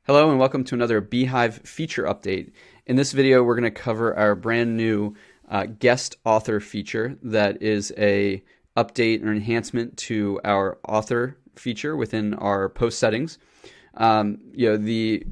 Hello and welcome to another beehiiv feature update. In this video, we're going to cover our brand new guest author feature that is a update or enhancement to our author feature within our post settings. The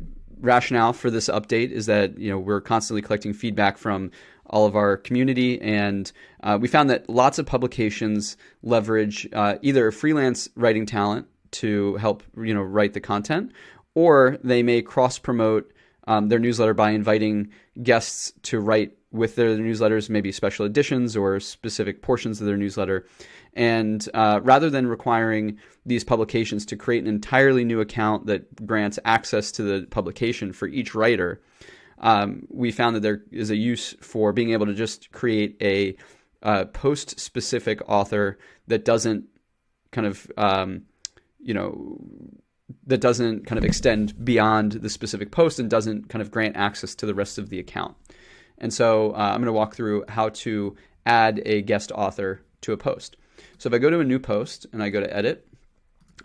rationale for this update is that we're constantly collecting feedback from all of our community, and we found that lots of publications leverage either freelance writing talent to help write the content, or they may cross-promote their newsletter by inviting guests to write with their newsletters, maybe special editions or specific portions of their newsletter. And rather than requiring these publications to create an entirely new account that grants access to the publication for each writer, we found that there is a use for being able to just create a post-specific author that doesn't kind of that doesn't kind of extend beyond the specific post and doesn't kind of grant access to the rest of the account. And so I'm going to walk through how to add a guest author to a post. So if I go to a new post and I go to edit,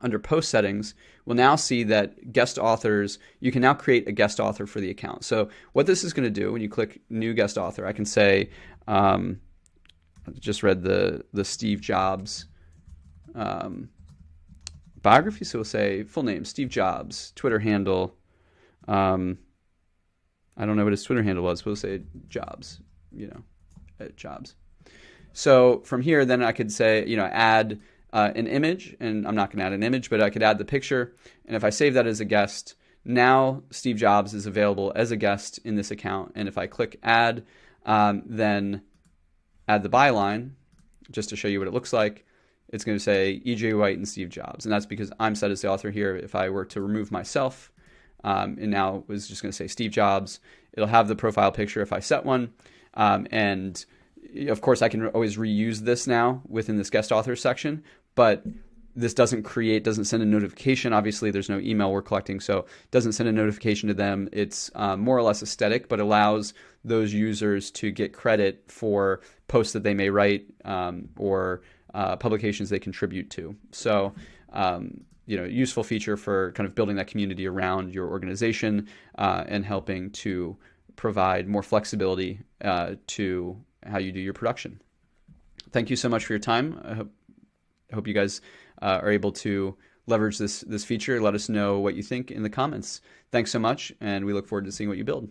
under post settings, we'll now see that guest authors, you can now create a guest author for the account. So what this is going to do when you click new guest author, I can say, I just read the Steve Jobs biography, so we'll say full name, Steve Jobs, Twitter handle. I don't know what his Twitter handle was, but we'll say Jobs, Jobs. So from here, then I could say, add an image, and I'm not going to add an image, but I could add the picture. And if I save that as a guest, now Steve Jobs is available as a guest in this account. And if I click add, then add the byline, just to show you what it looks like, it's going to say E.J. White and Steve Jobs. And that's because I'm set as the author here. If I were to remove myself, and now it was just going to say Steve Jobs, it'll have the profile picture if I set one. And of course, I can always reuse this now within this guest author section, but this doesn't send a notification. Obviously, there's no email we're collecting, so it doesn't send a notification to them. It's more or less aesthetic, but allows those users to get credit for posts that they may write or publications they contribute to. So, useful feature for kind of building that community around your organization and helping to provide more flexibility to how you do your production. Thank you so much for your time. I hope you guys are able to leverage this feature. Let us know what you think in the comments. Thanks so much, and we look forward to seeing what you build.